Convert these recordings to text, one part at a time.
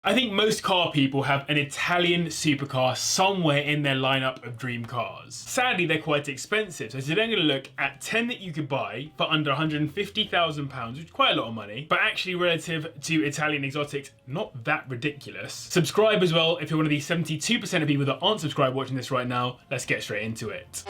I think most car people have an Italian supercar somewhere in their lineup of dream cars. Sadly, they're quite expensive, so today I'm going to look at 10 that you could buy for under £150,000, which is quite a lot of money, but actually relative to Italian exotics, not that ridiculous. Subscribe as well if you're one of the 72% of people that aren't subscribed watching this right now. Let's get straight into it.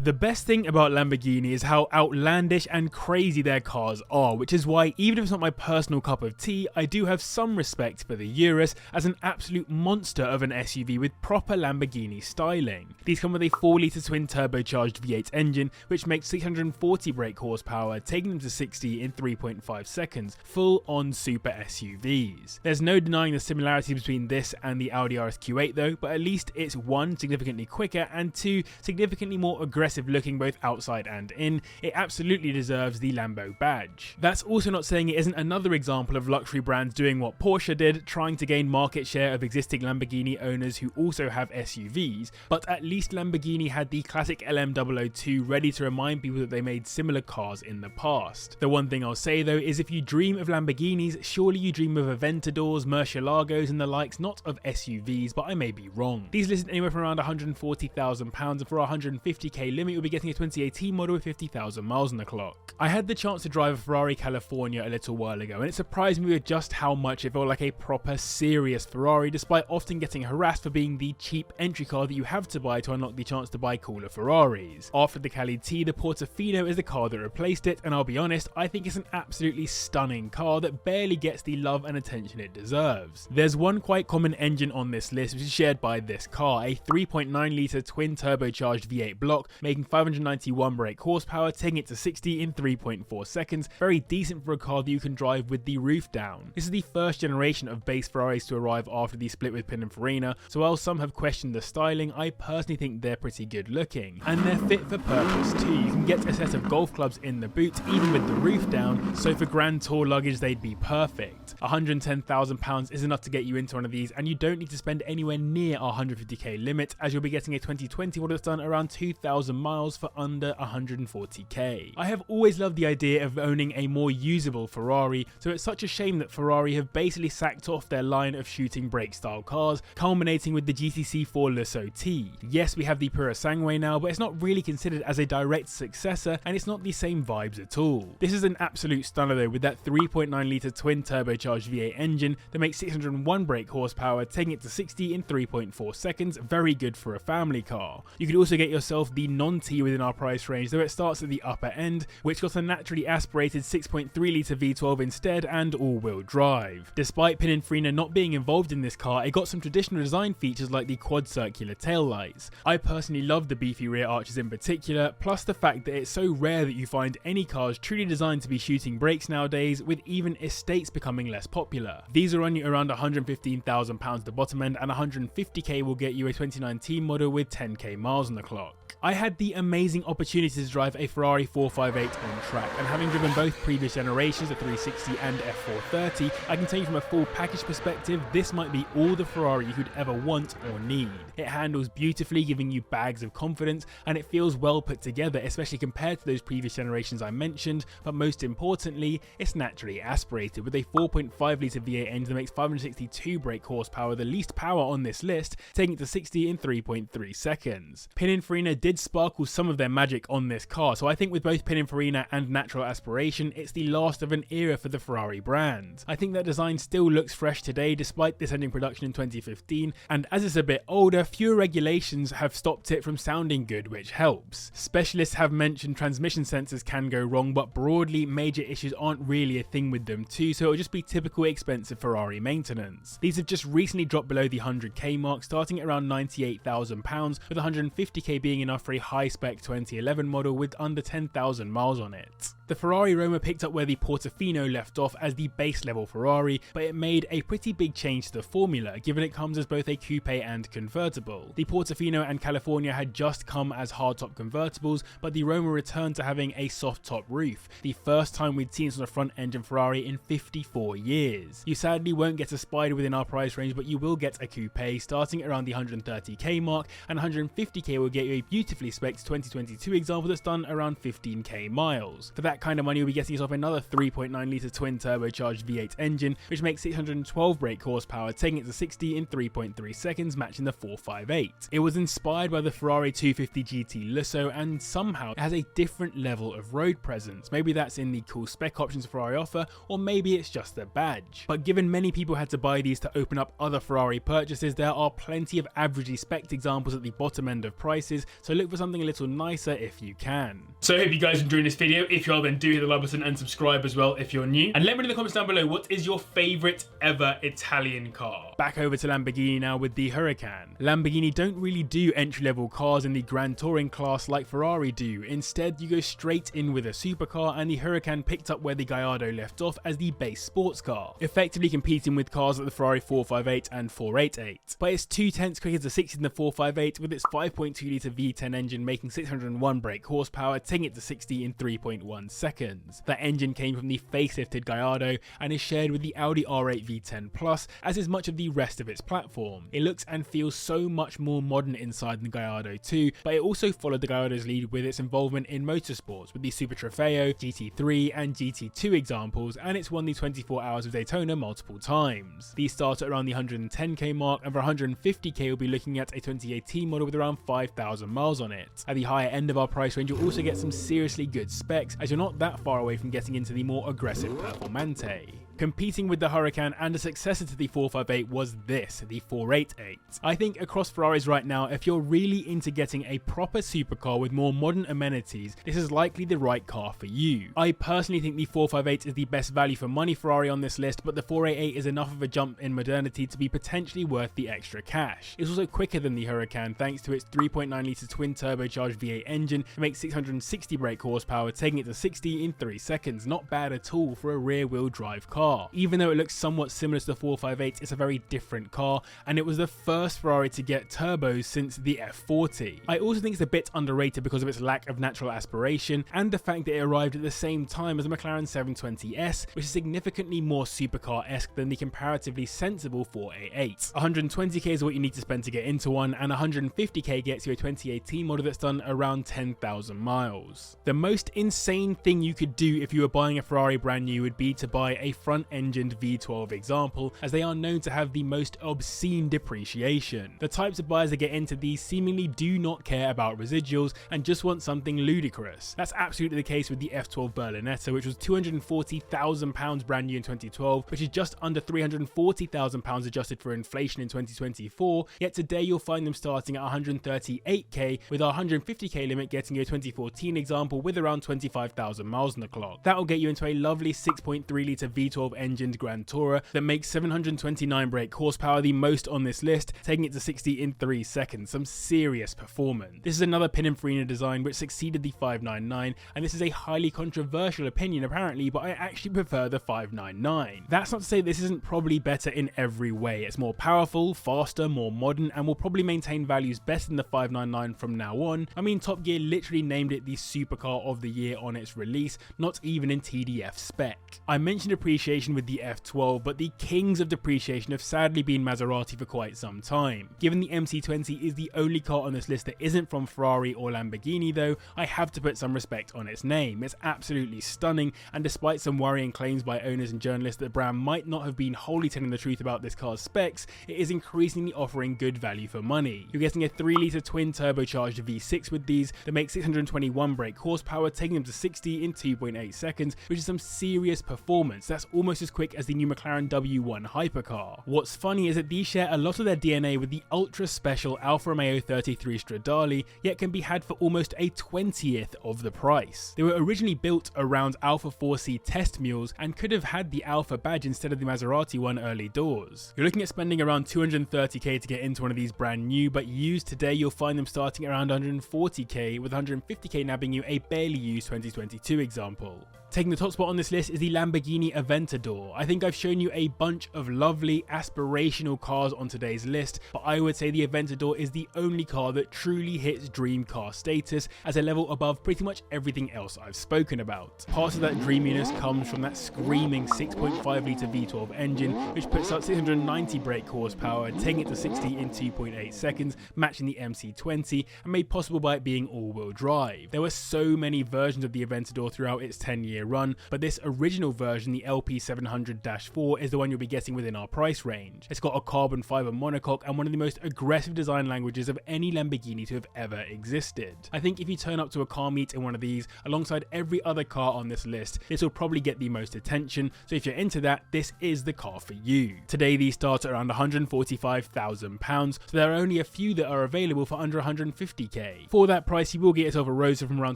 The best thing about Lamborghini is how outlandish and crazy their cars are, which is why, even if it's not my personal cup of tea, I do have some respect for the Urus as an absolute monster of an SUV with proper Lamborghini styling. These come with a 4-litre twin-turbocharged V8 engine, which makes 640 brake horsepower, taking them to 60 in 3.5 seconds, full-on super SUVs. There's no denying the similarities between this and the Audi RS-Q8 though, but at least it's 1, significantly quicker, and 2, significantly more aggressive looking both outside and in. It absolutely deserves the Lambo badge. That's also not saying it isn't another example of luxury brands doing what Porsche did, trying to gain market share of existing Lamborghini owners who also have SUVs, but at least Lamborghini had the classic LM002 ready to remind people that they made similar cars in the past. The one thing I'll say though is if you dream of Lamborghinis, surely you dream of Aventadors, Murcielagos and the likes, not of SUVs, but I may be wrong. These listed anywhere from around £140,000, and for our 150k limit you'll be getting a 2018 model with 50,000 miles on the clock. I had the chance to drive a Ferrari California a little while ago, and it surprised me with just how much it felt like a proper serious Ferrari, despite often getting harassed for being the cheap entry car that you have to buy to unlock the chance to buy cooler Ferraris. After the Cali T, the Portofino is the car that replaced it, and I'll be honest, I think it's an absolutely stunning car that barely gets the love and attention it deserves. There's one quite common engine on this list which is shared by this car, a 3.9-litre twin-turbocharged V8 block, making 591 brake horsepower, taking it to 60 in 3.4 seconds. Very decent for a car that you can drive with the roof down. This is the first generation of base Ferraris to arrive after the split with Pininfarina, so while some have questioned the styling, I personally think they're pretty good looking. And they're fit for purpose too. You can get a set of golf clubs in the boot, even with the roof down, so for grand tour luggage they'd be perfect. £110,000 is enough to get you into one of these, and you don't need to spend anywhere near our 150k limit, as you'll be getting a 2020 model that's done around 2,000 miles for under 140k. I have always loved the idea of owning a more usable Ferrari, so it's such a shame that Ferrari have basically sacked off their line of shooting brake style cars, culminating with the GTC4Lusso T. Yes, we have the Pura Sangue now, but it's not really considered as a direct successor, and it's not the same vibes at all. This is an absolute stunner though, with that 3.9-litre twin turbocharged V8 engine that makes 601 brake horsepower, taking it to 60 in 3.4 seconds, very good for a family car. You could also get yourself the non-T within our price range, though it starts at the upper end, which got a naturally aspirated 6.3-litre V12 instead and all-wheel drive. Despite Pininfarina not being involved in this car, it got some traditional design features like the quad circular taillights. I personally love the beefy rear arches in particular, plus the fact that it's so rare that you find any cars truly designed to be shooting brakes nowadays, with even estates becoming less popular. These are only around £115,000 at the bottom end, and 150k will get you a 2019 model with 10k miles on the clock. I had the amazing opportunity to drive a Ferrari 458 on track, and having driven both previous generations, the 360 and F430, I can tell you from a full package perspective, this might be all the Ferrari you could ever want or need. It handles beautifully, giving you bags of confidence, and it feels well put together, especially compared to those previous generations I mentioned, but most importantly, it's naturally aspirated with a 4.5-litre V8 engine that makes 562 brake horsepower, the least power on this list, taking it to 60 in 3.3 seconds. Pininfarina did sparkle some of their magic on this car, so I think with both Pininfarina and natural aspiration, it's the last of an era for the Ferrari brand. I think that design still looks fresh today despite this ending production in 2015, and as it's a bit older, fewer regulations have stopped it from sounding good, which helps. Specialists have mentioned transmission sensors can go wrong, but broadly major issues aren't really a thing with them too, so it'll just be typical expensive Ferrari maintenance. These have just recently dropped below the 100k mark, starting at around £98,000, with 150k being enough for a high-spec 2011 model with under 10,000 miles on it. The Ferrari Roma picked up where the Portofino left off as the base level Ferrari, but it made a pretty big change to the formula, given it comes as both a coupe and convertible. The Portofino and California had just come as hardtop convertibles, but the Roma returned to having a soft top roof, the first time we'd seen this on a front engine Ferrari in 54 years. You sadly won't get a Spider within our price range, but you will get a coupe starting around the 130k mark, and 150k will get you a beautifully spec'd 2022 example that's done around 15k miles. For that kind of money, you'll be getting yourself another 3.9 litre twin turbocharged V8 engine, which makes 612 brake horsepower, taking it to 60 in 3.3 seconds, matching the 458. It was inspired by the Ferrari 250 GT Lusso, and somehow it has a different level of road presence. Maybe that's in the cool spec options Ferrari offer, or maybe it's just a badge. But given many people had to buy these to open up other Ferrari purchases, there are plenty of averagely spec'd examples at the bottom end of prices, so look for something a little nicer if you can. So I hope you guys enjoyed this video. If you are, then do hit the like button and subscribe as well if you're new. And let me know in the comments down below, what is your favourite ever Italian car? Back over to Lamborghini now with the Huracan. Lamborghini don't really do entry-level cars in the Grand Touring class like Ferrari do. Instead, you go straight in with a supercar, and the Huracan picked up where the Gallardo left off as the base sports car, effectively competing with cars like the Ferrari 458 and 488. But it's 2/10 quicker to 60 than the 458, with its 5.2 litre V10 engine making 601 brake horsepower, taking it to 60 in 3.1 seconds. That engine came from the facelifted Gallardo and is shared with the Audi R8 V10 Plus, as is much of the rest of its platform. It looks and feels so much more modern inside than the Gallardo 2, but it also followed the Gallardo's lead with its involvement in motorsports with the Super Trofeo, GT3 and GT2 examples, and it's won the 24 Hours of Daytona multiple times. These start at around the 110k mark, and for 150k you'll be looking at a 2018 model with around 5,000 miles on it. At the higher end of our price range, you'll also get some seriously good specs, as you're not that far away from getting into the more aggressive Performante. Competing with the Huracan and a successor to the 458 was this, the 488. I think across Ferraris right now, if you're really into getting a proper supercar with more modern amenities, this is likely the right car for you. I personally think the 458 is the best value for money Ferrari on this list, but the 488 is enough of a jump in modernity to be potentially worth the extra cash. It's also quicker than the Huracan thanks to its 3.9 litre twin turbocharged V8 engine that makes 660 brake horsepower, taking it to 60 in 3 seconds. Not bad at all for a rear wheel drive car. Even though it looks somewhat similar to the 458, it's a very different car, and it was the first Ferrari to get turbos since the F40. I also think it's a bit underrated because of its lack of natural aspiration, and the fact that it arrived at the same time as the McLaren 720S, which is significantly more supercar-esque than the comparatively sensible 488. 120k is what you need to spend to get into one, and 150k gets you a 2018 model that's done around 10,000 miles. The most insane thing you could do if you were buying a Ferrari brand new would be to buy a front-engined V12 example, as they are known to have the most obscene depreciation. The types of buyers that get into these seemingly do not care about residuals and just want something ludicrous. That's absolutely the case with the F12 Berlinetta, which was £240,000 brand new in 2012, which is just under £340,000 adjusted for inflation in 2024, yet today you'll find them starting at 138k, with our 150k limit getting you a 2014 example with around 25,000 miles on the clock. That'll get you into a lovely 6.3 litre V12 engined Grand Tourer that makes 729 brake horsepower, the most on this list, taking it to 60 in 3 seconds. Some serious performance. This is another Pininfarina design which succeeded the 599, and this is a highly controversial opinion apparently, but I actually prefer the 599. That's not to say this isn't probably better in every way. It's more powerful, faster, more modern, and will probably maintain values better than the 599 from now on. I mean, Top Gear literally named it the supercar of the year on its release, not even in TDF spec. I mentioned appreciation with the F12, but the kings of depreciation have sadly been Maserati for quite some time. Given the MC20 is the only car on this list that isn't from Ferrari or Lamborghini though, I have to put some respect on its name. It's absolutely stunning, and despite some worrying claims by owners and journalists that the brand might not have been wholly telling the truth about this car's specs, it is increasingly offering good value for money. You're getting a 3 litre twin turbocharged V6 with these that makes 621 brake horsepower, taking them to 60 in 2.8 seconds, which is some serious performance. That's almost as quick as the new McLaren W1 hypercar. What's funny is that these share a lot of their DNA with the ultra special Alfa Romeo 33 Stradale, yet can be had for almost a 20th of the price. They were originally built around Alfa 4C test mules and could have had the Alfa badge instead of the Maserati one early doors. You're looking at spending around 230k to get into one of these brand new, but used today you'll find them starting around 140k, with 150k now being a barely used 2022 example. Taking the top spot on this list is the Lamborghini Aventador. I think I've shown you a bunch of lovely aspirational cars on today's list, but I would say the Aventador is the only car that truly hits dream car status as a level above pretty much everything else I've spoken about. Part of that dreaminess comes from that screaming 6.5 litre V12 engine, which puts out 690 brake horsepower, taking it to 60 in 2.8 seconds, matching the MC20, and made possible by it being all-wheel drive. There were so many versions of the Aventador throughout its 10-year run, but this original version, the LP700-4, is the one you'll be getting within our price range. It's got a carbon fiber monocoque and one of the most aggressive design languages of any Lamborghini to have ever existed. I think if you turn up to a car meet in one of these alongside every other car on this list, this will probably get the most attention, so if you're into that, this is the car for you. Today these start at around £145,000, so there are only a few that are available for under 150k. For that price you will get yourself a Roadster from around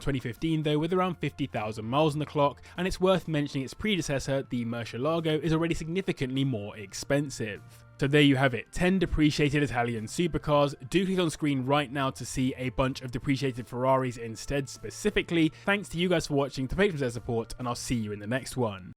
2015 though, with around 50,000 miles on the clock, and it's worth mentioning its predecessor, the Murcielago, is already significantly more expensive. So there you have it, 10 depreciated Italian supercars. Do click on screen right now to see a bunch of depreciated Ferraris instead specifically. Thanks to you guys for watching, to patrons their support, and I'll see you in the next one.